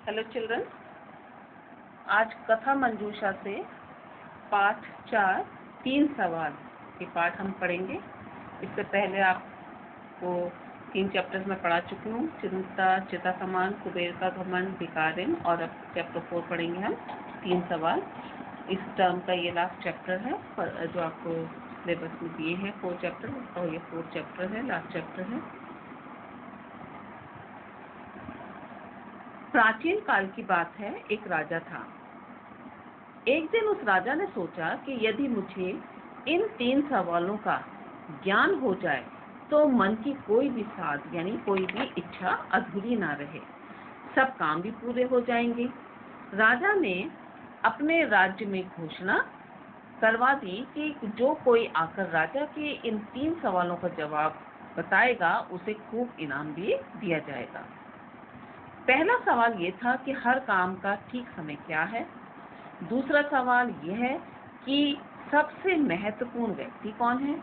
Hello children, आज कथा मंजूषा से पाठ 4 3 सवाल के पाठ हम पढ़ेंगे। इससे पहले आपको 3 चैप्टर्स में पढ़ा चुकी हूँ, चिंता चिता समान, कुबेर का घमंड, भिकारिन, और अब चैप्टर 4 पढ़ेंगे हम 3 सवाल। इस टर्म का ये लास्ट चैप्टर है पर जो आपको सिलेबस में दिए हैं 4 चैप्टर, और ये 4 चैप्टर है, लास्ट चैप्टर है। प्राचीन काल की बात है, एक राजा था। एक दिन उस राजा ने सोचा कि यदि मुझे इन 3 सवालों का ज्ञान हो जाए तो मन की कोई भी साध यानी कोई भी इच्छा अधूरी ना रहे, सब काम भी पूरे हो जाएंगे। राजा ने अपने राज्य में घोषणा करवा दी कि जो कोई आकर राजा के इन 3 सवालों का जवाब बताएगा उसे खूब इनाम भी दिया जाएगा। पहला सवाल ये था कि हर काम का ठीक समय क्या है। दूसरा सवाल यह है कि सबसे महत्वपूर्ण व्यक्ति कौन है,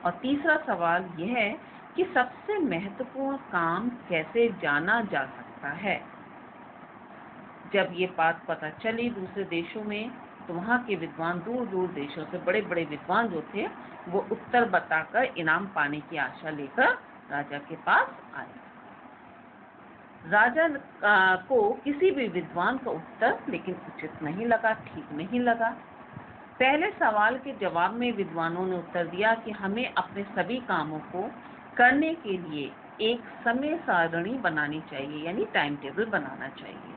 और तीसरा सवाल यह है कि सबसे महत्वपूर्ण काम कैसे जाना जा सकता है। जब ये बात पता चली दूसरे देशों में, तो वहाँ के विद्वान दूर दूर देशों से बड़े बड़े विद्वान जो थे वो उत्तर बताकर इनाम पाने की आशा लेकर राजा के पास आए। राजा को किसी भी विद्वान का उत्तर लेकिन उचित नहीं लगा, ठीक नहीं लगा। पहले सवाल के जवाब में विद्वानों ने उत्तर दिया कि हमें अपने सभी कामों को करने के लिए एक समय सारणी बनानी चाहिए, यानी टाइम टेबल बनाना चाहिए।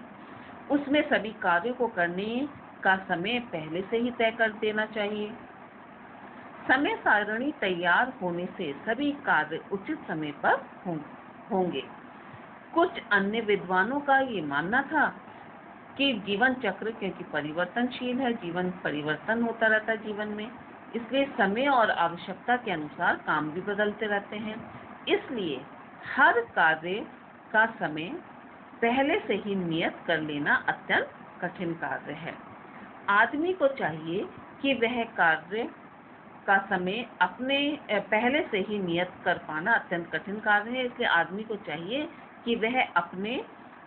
उसमें सभी कार्यों को करने का समय पहले से ही तय कर देना चाहिए। समय सारणी तैयार होने से सभी कार्य उचित समय पर होंगे। कुछ अन्य विद्वानों का ये मानना था कि जीवन चक्र क्योंकि परिवर्तनशील है, जीवन परिवर्तन होता रहता है जीवन में, इसलिए समय और आवश्यकता के अनुसार काम भी बदलते रहते हैं। इसलिए हर कार्य का समय पहले से ही नियत कर लेना अत्यंत कठिन कार्य है। आदमी को चाहिए कि वह कार्य का समय अपने पहले से ही नियत कर पाना अत्यंत कठिन कार्य है। इसलिए आदमी को चाहिए कि वह अपने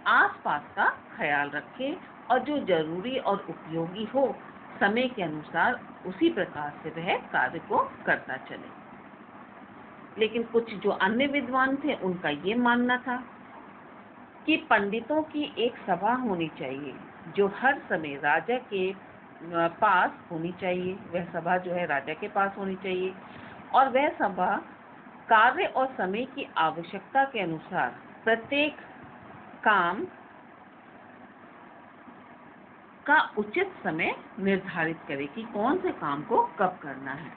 आसपास का ख्याल रखे और जो जरूरी और उपयोगी हो समय के अनुसार उसी प्रकार से वह कार्य को करता चले। लेकिन कुछ जो अन्य विद्वान थे उनका ये मानना था कि पंडितों की एक सभा होनी चाहिए जो हर समय राजा के पास होनी चाहिए। वह सभा जो है राजा के पास होनी चाहिए, और वह सभा कार्य और समय की आवश्यकता के अनुसार प्रत्येक काम का उचित समय निर्धारित करे कि कौन से काम को कब करना है।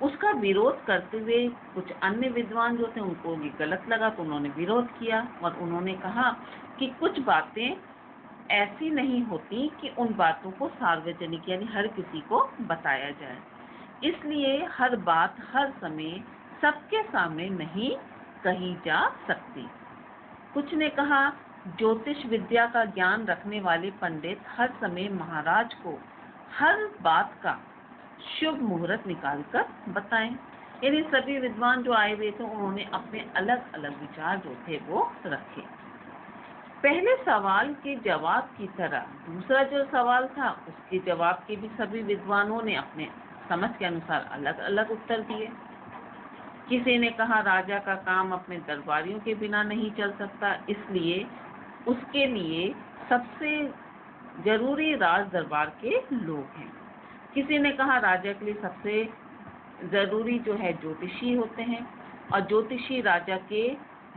उसका विरोध करते हुए कुछ अन्य विद्वान जो थे उनको ये गलत लगा, तो उन्होंने विरोध किया और उन्होंने कहा कि कुछ बातें ऐसी नहीं होती कि उन बातों को सार्वजनिक यानी हर किसी को बताया जाए, इसलिए हर बात हर समय सबके सामने नहीं कही जा सकती। कुछ ने कहा ज्योतिष विद्या का ज्ञान रखने वाले पंडित हर समय महाराज को हर बात का शुभ मुहूर्त निकालकर बताएं। यानी सभी विद्वान जो आए हुए थे उन्होंने अपने अलग अलग विचार जो थे वो रखे। पहले सवाल के जवाब की तरह दूसरा जो सवाल था उसके जवाब के भी सभी विद्वानों ने अपने समझ के अनुसार अलग अलग उत्तर दिए। किसी ने कहा राजा का काम अपने दरबारियों के बिना नहीं चल सकता, इसलिए उसके लिए सबसे जरूरी राज दरबार के लोग हैं। किसी ने कहा राजा के लिए सबसे जरूरी जो है ज्योतिषी होते हैं, और ज्योतिषी राजा के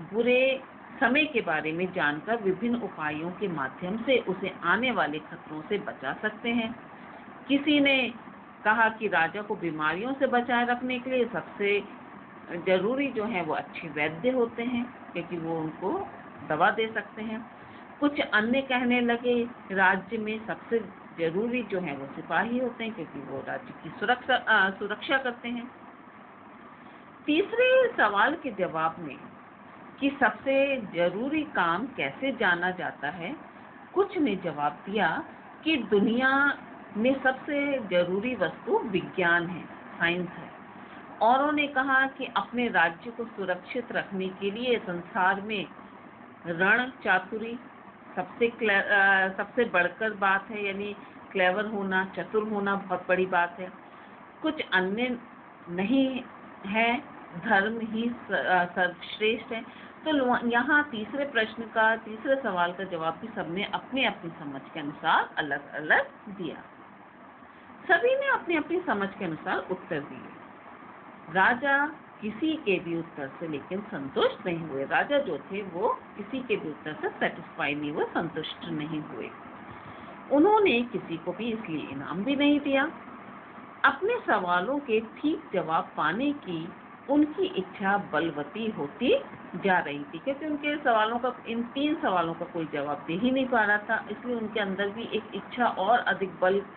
बुरे समय के बारे में जानकर विभिन्न उपायों के माध्यम से उसे आने वाले खतरों से बचा सकते हैं। किसी ने कहा कि राजा को बीमारियों से बचाए रखने के लिए सबसे जरूरी जो है वो अच्छे वैद्य होते हैं क्योंकि वो उनको दवा दे सकते हैं। कुछ अन्य कहने लगे राज्य में सबसे जरूरी जो है वो सिपाही होते हैं क्योंकि वो राज्य की सुरक्षा करते हैं। तीसरे सवाल के जवाब में कि सबसे जरूरी काम कैसे जाना जाता है, कुछ ने जवाब दिया कि दुनिया में सबसे जरूरी वस्तु विज्ञान है, साइंस है। औरों ने कहा कि अपने राज्य को सुरक्षित रखने के लिए संसार में रण चातुरी सबसे बढ़कर बात है, यानी क्लेवर होना, चतुर होना बहुत बड़ी बात है। कुछ अन्य नहीं है, धर्म ही सर्वश्रेष्ठ है। तो यहाँ तीसरे सवाल का जवाब भी सबने अपनी अपनी समझ के अनुसार अलग अलग दिया। सभी ने अपनी अपनी समझ के अनुसार उत्तर दिए। राजा किसी के भी उत्तर से लेकिन संतुष्ट नहीं हुए। राजा जो थे वो किसी के भी उत्तर से सेटिस्फाई नहीं हुए, संतुष्ट नहीं हुए। उन्होंने किसी को भी इसलिए इनाम भी नहीं दिया। अपने सवालों के ठीक जवाब पाने की उनकी इच्छा बलवती होती जा रही थी, क्योंकि उनके इन 3 सवालों का कोई जवाब दे ही नहीं पा रहा था। इसलिए उनके अंदर भी एक इच्छा और अधिक बलवती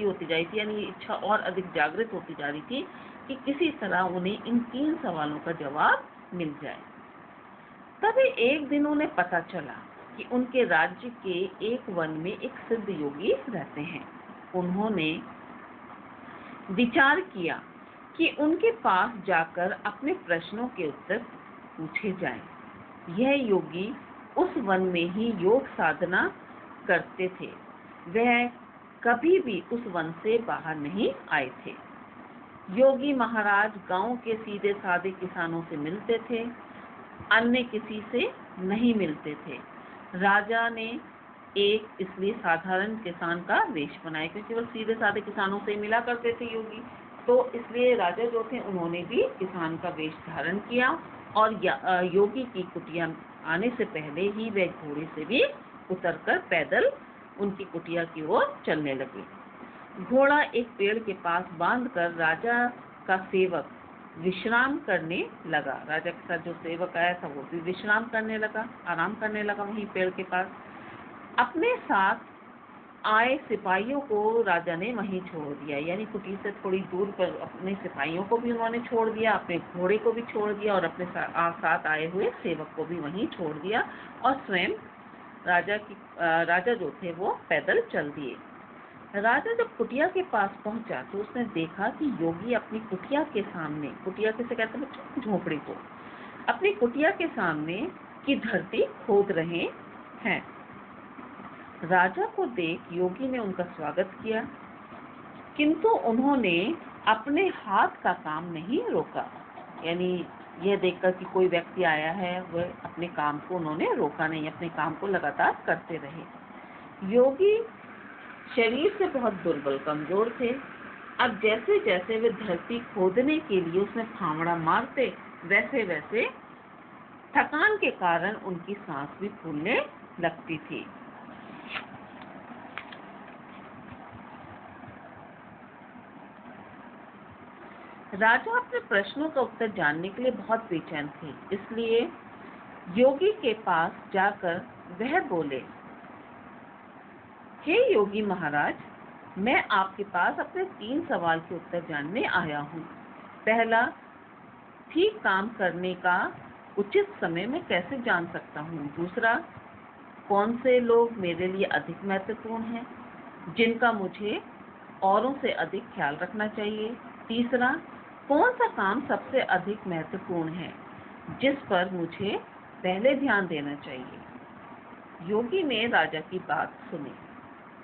होती जा रही थी, यानी इच्छा और अधिक जागृत होती जा रही थी कि किसी तरह उन्हें इन 3 सवालों का जवाब मिल जाए। तभी एक दिन उन्हें पता चला कि उनके राज्य के एक वन में एक सिद्ध योगी रहते हैं। उन्होंने विचार किया कि उनके पास जाकर अपने प्रश्नों के उत्तर पूछे जाएं। यह योगी उस वन में ही योग साधना करते थे। वह कभी भी उस वन से बाहर नहीं आए थे। योगी महाराज गांव के सीधे साधे किसानों से मिलते थे, अन्य किसी से नहीं मिलते थे। राजा ने एक इसलिए साधारण किसान का वेश बनाया, क्योंकि वो सीधे साधे किसानों से मिला करते थे योगी, तो इसलिए राजा जो थे उन्होंने भी किसान का वेश धारण किया और योगी की कुटिया आने से पहले ही वह घोड़े से भी उतरकर पैदल उनकी कुटिया की ओर चलने लगे। घोड़ा एक पेड़ के पास बांधकर राजा का सेवक विश्राम करने लगा। राजा के साथ जो सेवक आया था वो भी विश्राम करने लगा, आराम करने लगा वहीं पेड़ के पास। अपने साथ आए सिपाहियों को राजा ने वहीं छोड़ दिया, यानी कुटी से थोड़ी दूर पर अपने सिपाहियों को भी उन्होंने छोड़ दिया, अपने घोड़े को भी छोड़ दिया और अपने साथ आए हुए सेवक को भी वहीं छोड़ दिया और स्वयं राजा जो थे वो पैदल चल दिए। राजा जब कुटिया के पास पहुंचा तो उसने देखा कि योगी अपनी कुटिया के सामने, कुटिया किसे कहते हैं, झोपड़ी को, अपनी कुटिया के सामने की धरती खोद रहे हैं। राजा को देख योगी ने उनका स्वागत किया, किंतु उन्होंने अपने हाथ का काम नहीं रोका। यानी यह देखकर कि कोई व्यक्ति आया है, वह अपने काम को उन्होंने रोका नहीं, अपने काम को लगातार करते रहे। योगी शरीर से बहुत दुर्बल कमजोर थे। अब जैसे जैसे वे धरती खोदने के लिए उसमें फावड़ा मारते, वैसे वैसे थकान के कारण उनकी सांस भी फूलने लगती थी। राजा अपने प्रश्नों का उत्तर जानने के लिए बहुत बेचैन थे, इसलिए योगी के पास जाकर वह बोले, हे योगी महाराज, मैं आपके पास अपने 3 सवाल के उत्तर जानने आया हूँ। पहला, ठीक काम करने का उचित समय मैं कैसे जान सकता हूँ? दूसरा, कौन से लोग मेरे लिए अधिक महत्वपूर्ण हैं, जिनका मुझे औरों से अधिक ख्याल रखना चाहिए? तीसरा, कौन सा काम सबसे अधिक महत्वपूर्ण है, जिस पर मुझे पहले ध्यान देना चाहिए? योगी ने राजा की बात सुनी,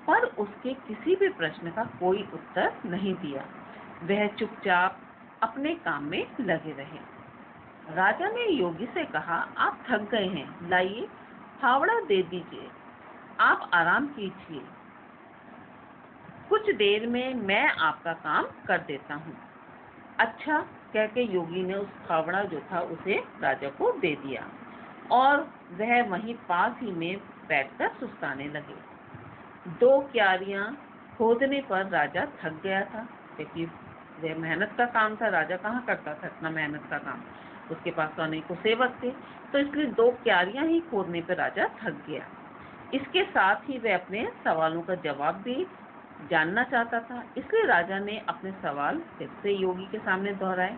पर उसके किसी भी प्रश्न का कोई उत्तर नहीं दिया। वह चुपचाप अपने काम में लगे रहे। राजा ने योगी से कहा, आप थक गए हैं, लाइए फावड़ा दे दीजिए, आप आराम कीजिए, कुछ देर में मैं आपका काम कर देता हूँ। अच्छा कहकर योगी ने उस फावड़ा जो था उसे राजा को दे दिया और वह वहीं पास ही में बैठकर सुस्ताने लगे। 2 क्यारियां खोदने पर राजा थक गया था, क्योंकि वह मेहनत का काम था। राजा कहाँ करता था इतना मेहनत का काम, उसके पास तो अनेकों सेवक थे, तो इसलिए 2 क्यारियां ही खोदने पर राजा थक गया। इसके साथ ही वह अपने सवालों का जवाब भी जानना चाहता था, इसलिए राजा ने अपने सवाल फिर से योगी के सामने दोहराए।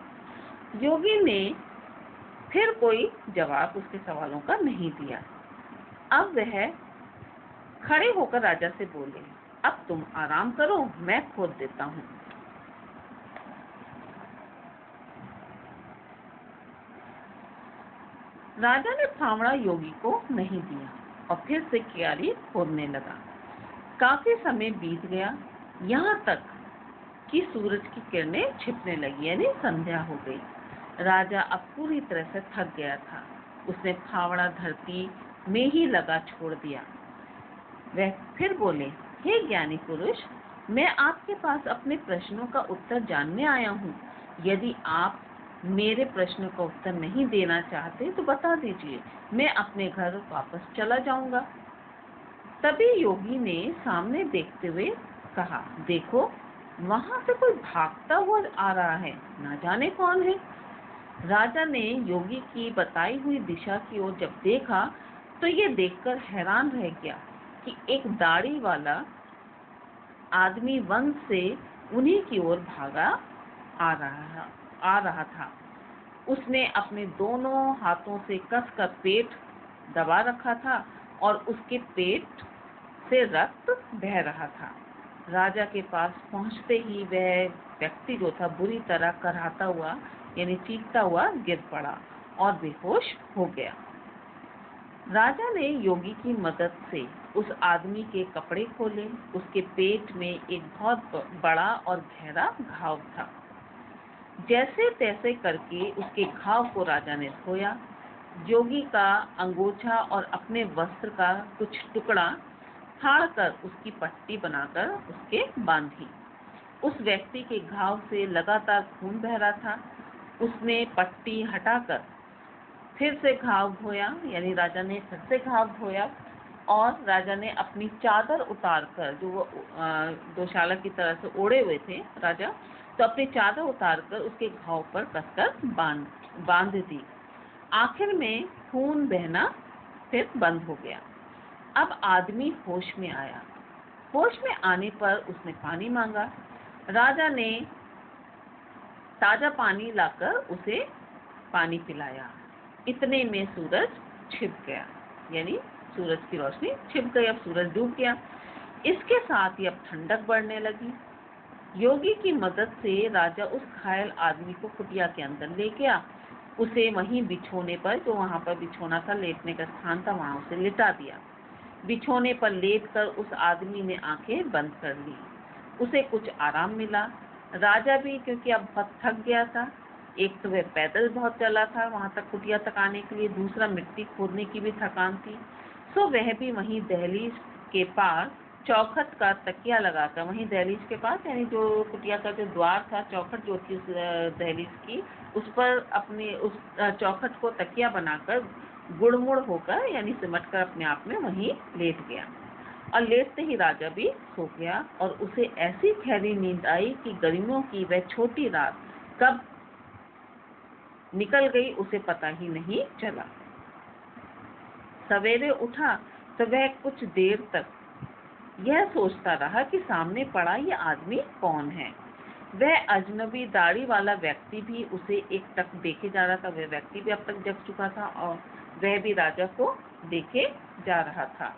योगी ने फिर कोई जवाब उसके सवालों का नहीं दिया। अब वह खड़े होकर राजा से बोले, अब तुम आराम करो, मैं खोद देता हूँ। राजा ने फावड़ा योगी को नहीं दिया और फिर से क्यारी खोदने लगा। काफी समय बीत गया, यहाँ तक कि सूरज की किरणें छिपने लगी, यानी संध्या हो गई। राजा अब पूरी तरह से थक गया था। उसने फावड़ा धरती में ही लगा छोड़ दिया। वह फिर बोले, हे ज्ञानी पुरुष, मैं आपके पास अपने प्रश्नों का उत्तर जानने आया हूँ। यदि आप मेरे प्रश्नों का उत्तर नहीं देना चाहते तो बता दीजिए, मैं अपने घर वापस चला जाऊंगा। तभी योगी ने सामने देखते हुए कहा, देखो, वहां से कोई भागता हुआ आ रहा है, ना जाने कौन है। राजा ने योगी की बताई हुई दिशा की ओर जब देखा तो ये देखकर हैरान रह गया कि एक दाढ़ी वाला आदमी वन से उन्हीं की ओर भागा आ रहा था। उसने अपने दोनों हाथों से कसकर पेट दबा रखा था और उसके पेट से रक्त बह रहा था। राजा के पास पहुंचते ही वह व्यक्ति जो था बुरी तरह कराहता हुआ, यानी चीखता हुआ गिर पड़ा और बेहोश हो गया। राजा ने योगी की मदद से उस आदमी के कपड़े खोले। उसके पेट में एक बहुत बड़ा और गहरा घाव था। जैसे तैसे करके उसके घाव को राजा ने धोया। योगी का अंगोछा और अपने वस्त्र का कुछ टुकड़ा फाड़कर उसकी पट्टी बनाकर उसके बांधी। उस व्यक्ति के घाव से लगातार खून बह रहा था। उसने पट्टी हटाकर फिर से घाव धोया, यानी राजा ने फिर से घाव धोया और राजा ने अपनी चादर उतारकर, जो वो गौशाला की तरह से ओढ़े हुए थे राजा, तो अपनी चादर उतारकर उसके घाव पर कसकर बांध दी। आखिर में खून बहना फिर बंद हो गया। अब आदमी होश में आया। होश में आने पर उसने पानी मांगा। राजा ने ताजा पानी लाकर उसे पानी पिलाया। इतने में सूरज छिप गया, यानी सूरज की रोशनी छिप गई। अब सूरज डूब गया। इसके साथ ही अब ठंडक बढ़ने लगी। योगी की मदद से राजा उस घायल आदमी को कुटिया के अंदर ले गया। उसे वहीं बिछोने पर, जो वहां पर बिछोना था, लेटने का स्थान था, वहां उसे लिटा दिया। बिछोने पर लेटकर उस आदमी ने आंखें बंद कर ली। उसे कुछ आराम मिला। राजा भी, क्योंकि अब बहुत थक गया था, एक तो वह पैदल बहुत चला था वहां तक, कुटिया तक आने के लिए, दूसरा मिट्टी खोदने की भी थकान थी, सो वह भी वहीं दहलीज के पास चौखट का तकिया लगाकर, वहीं दहलीज के पास, यानी जो कुटिया का जो द्वार था, चौखट जो थी उस दहलीज की, उस पर अपने उस चौखट को तकिया बनाकर गुड़मुड़ होकर, यानी सिमट कर अपने आप में वहीं लेट गया। और लेटते ही राजा भी सो गया और उसे ऐसी गहरी नींद आई कि गर्मियों की वह छोटी रात कब निकल गई उसे पता ही नहीं चला। सवेरे उठा तो वह कुछ देर तक यह सोचता रहा कि सामने पड़ा ये आदमी कौन है। वह अजनबी दाढ़ी वाला व्यक्ति भी उसे एक टक देखे जा रहा था। वह व्यक्ति भी अब तक जग चुका था और वह भी राजा को देखे जा रहा था।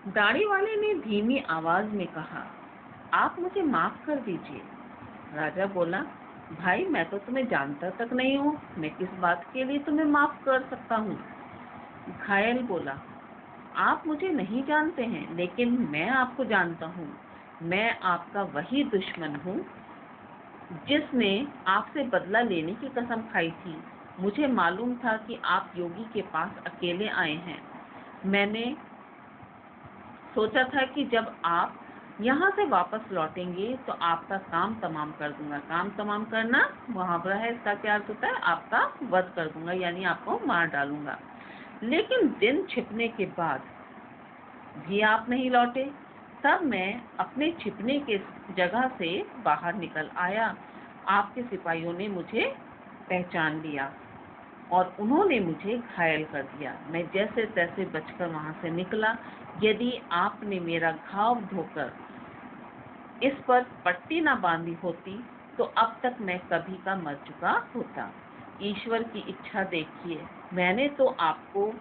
दाढ़ी वाले ने धीमी आवाज में कहा, आप मुझे माफ कर दीजिए। राजा बोला, भाई, मैं तो तुम्हें जानता तक नहीं हूँ, मैं किस बात के लिए तुम्हें माफ कर सकता हूँ। घायल बोला, आप मुझे नहीं जानते हैं, लेकिन मैं आपको जानता हूँ। मैं आपका वही दुश्मन हूँ जिसने आपसे बदला लेने की कसम खाई थी। मुझे मालूम था कि आप योगी के पास अकेले आए हैं। मैंने सोचा था कि जब आप यहाँ से वापस लौटेंगे तो आपका काम तमाम कर दूंगा। काम तमाम करना मुहावरा है, इसका क्या अर्थ होता है? आपका वध कर दूंगा, यानी आपको मार डालूंगा। लेकिन दिन छिपने के बाद भी आप नहीं लौटे। तब मैं अपने छिपने के जगह से बाहर निकल आया। आपके सिपाहियों ने मुझे पहचान लिया और उन्होंने मुझे घायल कर दिया। मैं जैसे तैसे बचकर वहां से निकला। यदि आपने मेरा घाव धोकर इस पर पट्टी ना बांधी होती तो अब तक मैं कभी का मर चुका होता। ईश्वर की इच्छा देखिए, मैंने तो आपको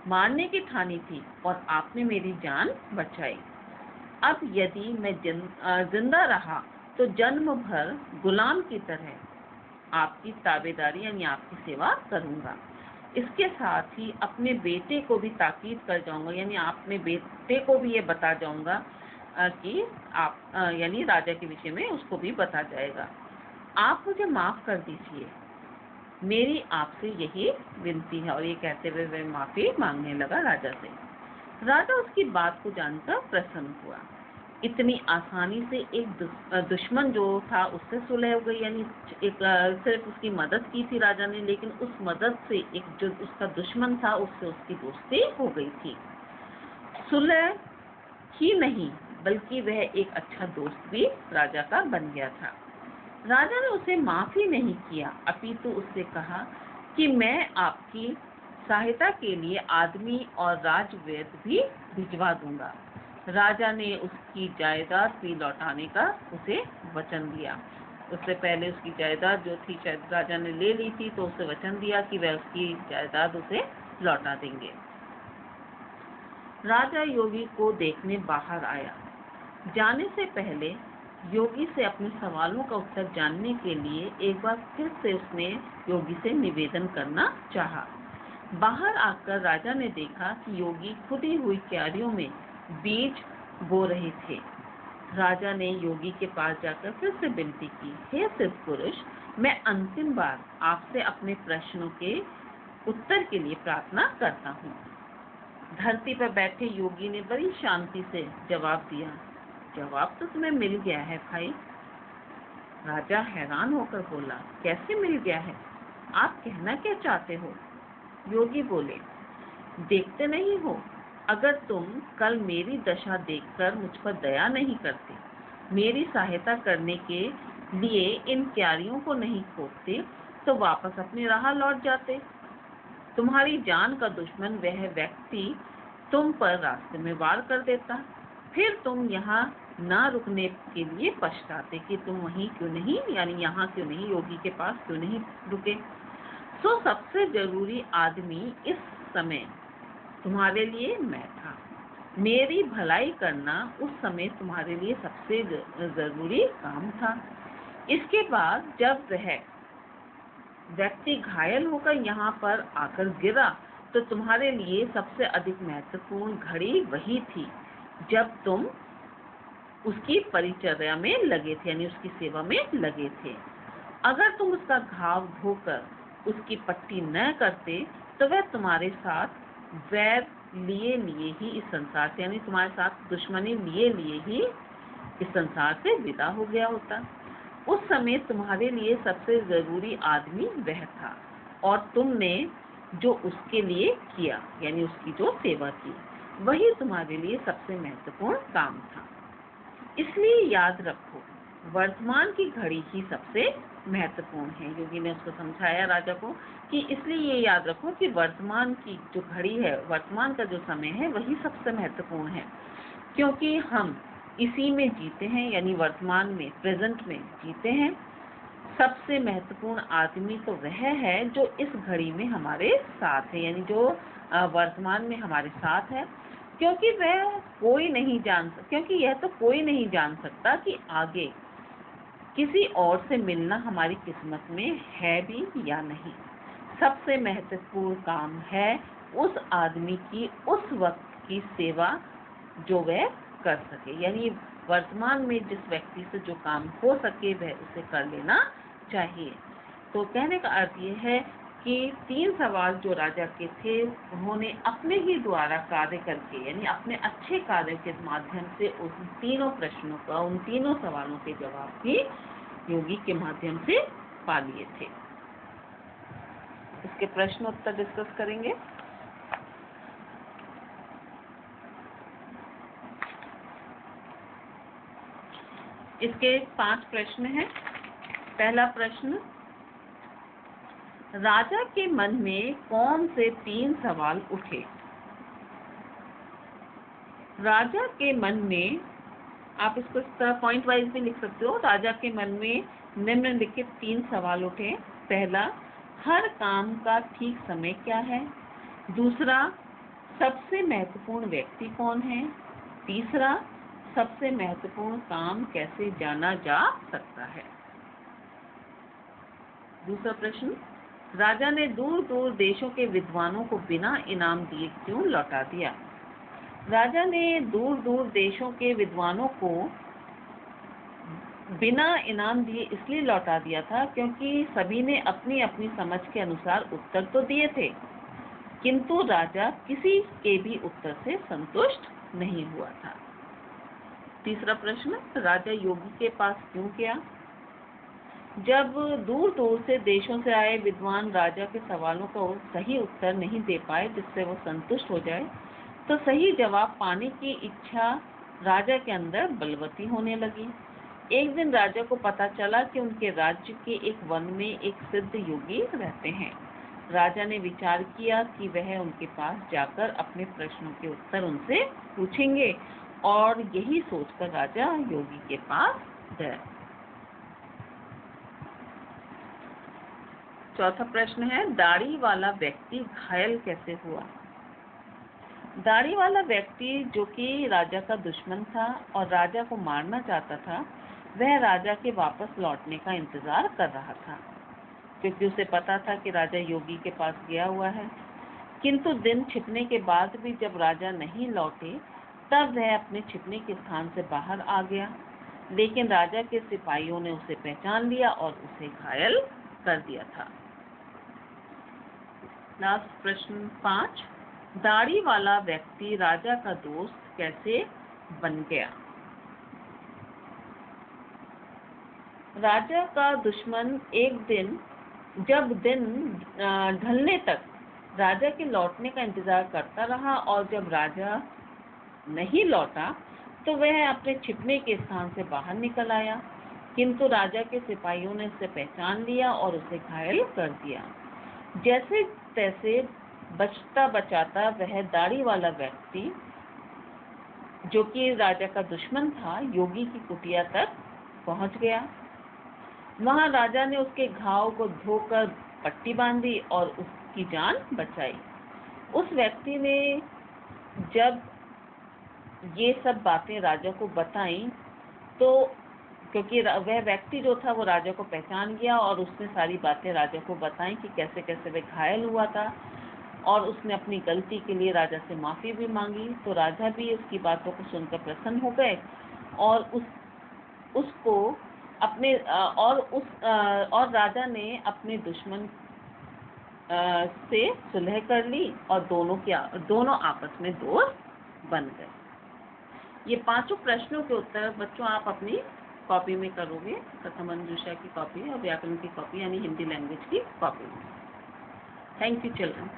मारने की ठानी थी और आपने मेरी जान बचाई। अब यदि मैं जिंदा रहा तो जन्म भर गुलाम की तरह आपकी ताबेदारी यानी आपकी सेवा करूंगा। इसके साथ ही अपने बेटे को भी ताकीद कर जाऊंगा, यानी अपने बेटे को भी ये बता जाऊंगा कि आप यानी राजा के विषय में उसको भी बता जाएगा। आप मुझे माफ कर दीजिए, मेरी आपसे यही विनती है। और ये कहते हुए वह माफी मांगने लगा राजा से। राजा उसकी बात को जानकर प्रसन्न हुआ। इतनी आसानी से एक दुश्मन जो था उससे सुलह हो गई, यानी एक सिर्फ उसकी मदद की थी राजा ने, लेकिन उस मदद से एक जो उसका दुश्मन था उससे उसकी दोस्ती हो गई थी। सुलह ही नहीं बल्कि वह एक अच्छा दोस्त भी राजा का बन गया था। राजा ने उसे माफ ही नहीं किया, अपितु उससे कहा कि मैं आपकी सहायता के लिए आदमी और राजवैद्य भी भिजवा दूंगा। राजा ने उसकी जायदाद भी लौटाने का उसे वचन दिया। उससे पहले उसकी जायदाद जो थी शायद राजा ने ले ली थी, तो उसे वचन दिया कि वह उसकी जायदाद उसे लौटा देंगे। राजा योगी को देखने बाहर आया। जाने से पहले योगी से अपने सवालों का उत्तर जानने के लिए एक बार फिर से उसने योगी से निवेदन करना चाहा। बाहर आकर राजा ने देखा कि योगी खुदी हुई क्यारियों में बीज बो रहे थे। राजा ने योगी के पास जाकर फिर से विनती की, हे सिद्ध पुरुष, मैं अंतिम बार आपसे अपने प्रश्नों के उत्तर के लिए प्रार्थना करता हूँ। धरती पर बैठे योगी ने बड़ी शांति से जवाब दिया, जवाब तो तुम्हें मिल गया है भाई। राजा हैरान होकर बोला, कैसे मिल गया है? आप कहना क्या चाहते हो? योगी बोले, देखते नहीं हो, अगर तुम कल मेरी दशा देखकर मुझ पर दया नहीं करते, मेरी सहायता करने के लिए इन क्यारियों को नहीं खोदते, तो वापस अपनी राह लौट जाते। तुम्हारी जान का दुश्मन वह व्यक्ति तुम पर रास्ते में वार कर देता, फिर तुम यहाँ ना रुकने के लिए पछताते कि तुम वहीं क्यों नहीं, यानी यहाँ क्यों नहीं, योगी के पास क्यों नहीं रुके। सो सबसे जरूरी आदमी इस समय तुम्हारे लिए मैं था। मेरी भलाई करना उस समय तुम्हारे लिए सबसे जरूरी काम था। इसके बाद जब वह व्यक्ति घायल होकर यहाँ पर आकर गिरा, तो तुम्हारे लिए सबसे अधिक महत्वपूर्ण घड़ी वही थी जब तुम उसकी परिचर्या में लगे थे, यानी उसकी सेवा में लगे थे। अगर तुम उसका घाव धोकर उसकी पट्टी न करते, तो वह तुम्हारे साथ वैर लिए ही इस संसार से, यानी तुम्हारे साथ दुश्मनी लिए ही इस संसार से विदा हो गया होता। उस समय तुम्हारे लिए सबसे जरूरी आदमी वह था, और तुमने जो उसके लिए किया, यानी उसकी जो सेवा की, वही तुम्हारे लिए सबसे महत्वपूर्ण काम था। इसलिए याद रखो, वर्तमान की घड़ी ही सबसे महत्वपूर्ण है। योगी ने उसको समझाया राजा को कि इसलिए ये याद रखो कि वर्तमान की जो घड़ी है, वर्तमान का जो समय है, वही सबसे महत्वपूर्ण है, क्योंकि हम इसी में जीते हैं, यानी वर्तमान में, प्रेजेंट में जीते हैं। सबसे महत्वपूर्ण आदमी तो वह है जो इस घड़ी में हमारे साथ है, यानी जो वर्तमान में हमारे साथ है, क्योंकि यह तो कोई नहीं जान सकता कि आगे किसी और से मिलना हमारी किस्मत में है भी या नहीं। सबसे महत्वपूर्ण काम है उस आदमी की उस वक्त की सेवा जो वह कर सके, यानी वर्तमान में जिस व्यक्ति से जो काम हो सके वह उसे कर लेना चाहिए। तो कहने का अर्थ ये है कि 3 सवाल जो राजा के थे, उन्होंने अपने ही द्वारा कार्य करके, यानी अपने अच्छे कार्य के माध्यम से उन तीनों प्रश्नों का, उन तीनों सवालों के जवाब भी योगी के माध्यम से पा लिए थे। इसके प्रश्न उत्तर डिस्कस करेंगे। इसके 5 प्रश्न हैं। पहला प्रश्न, राजा के मन में कौन से 3 सवाल उठे? राजा के मन में, आप इसको इस तरह पॉइंट वाइज भी लिख सकते हो, राजा के मन में निम्नलिखित 3 सवाल उठे। पहला, हर काम का ठीक समय क्या है? दूसरा, सबसे महत्वपूर्ण व्यक्ति कौन है? तीसरा, सबसे महत्वपूर्ण काम कैसे जाना जा सकता है? दूसरा प्रश्न, राजा ने दूर दूर देशों के विद्वानों को बिना इनाम दिए क्यों लौटा दिया? राजा ने दूर दूर देशों के विद्वानों को बिना इनाम दिए इसलिए लौटा दिया था क्योंकि सभी ने अपनी अपनी समझ के अनुसार उत्तर तो दिए थे, किंतु राजा किसी के भी उत्तर से संतुष्ट नहीं हुआ था। तीसरा प्रश्न, राजा योगी के पास क्यों गया? जब दूर दूर से देशों से आए विद्वान राजा के सवालों का सही उत्तर नहीं दे पाए जिससे वो संतुष्ट हो जाए, तो सही जवाब पाने की इच्छा राजा के अंदर बलवती होने लगी। एक दिन राजा को पता चला कि उनके राज्य के एक वन में एक सिद्ध योगी रहते हैं। राजा ने विचार किया कि वह उनके पास जाकर अपने प्रश्नों के उत्तर उनसे पूछेंगे, और यही सोचकर राजा योगी के पास गया। चौथा प्रश्न है, दाढ़ी वाला व्यक्ति घायल कैसे हुआ? दाढ़ी वाला व्यक्ति जो कि राजा का दुश्मन था और राजा को मारना चाहता था, वह राजा के वापस लौटने का इंतजार कर रहा था, क्योंकि उसे पता था कि राजा योगी के पास गया हुआ है। किंतु दिन छिपने के बाद भी जब राजा नहीं लौटे, तब वह अपने छिपने के स्थान से बाहर आ गया, लेकिन राजा के सिपाहियों ने उसे पहचान लिया और उसे घायल कर दिया था। लास्ट प्रश्न 5, दाढ़ी वाला व्यक्ति राजा का दोस्त कैसे बन गया? राजा का दुश्मन एक दिन, जब दिन ढलने तक राजा के लौटने का इंतजार करता रहा, और जब राजा नहीं लौटा तो वह अपने छिपने के स्थान से बाहर निकल आया, किंतु राजा के सिपाहियों ने उसे पहचान लिया और उसे घायल कर दिया। जैसे तैसे बचता बचाता वह दाढ़ी वाला व्यक्ति जो कि राजा का दुश्मन था, योगी की कुटिया तक पहुंच गया। वहां राजा ने उसके घाव को धोकर पट्टी बांधी और उसकी जान बचाई। उस व्यक्ति ने जब ये सब बातें राजा को बताई, तो क्योंकि वह व्यक्ति जो था वो राजा को पहचान गया, और उसने सारी बातें राजा को बताई कि कैसे कैसे वह घायल हुआ था, और उसने अपनी गलती के लिए राजा से माफी भी मांगी। तो राजा भी उसकी बातों को सुनकर प्रसन्न हो गए, और उसको अपने और राजा ने अपने दुश्मन से सुलह कर ली, और दोनों आपस में दोस्त बन गए। ये 5 प्रश्नों के उत्तर बच्चों आप अपनी कॉपी में करोगे, कथामंजूषा की कॉपी और व्याकरण की कॉपी यानी हिंदी लैंग्वेज की कॉपी में। Thank you children.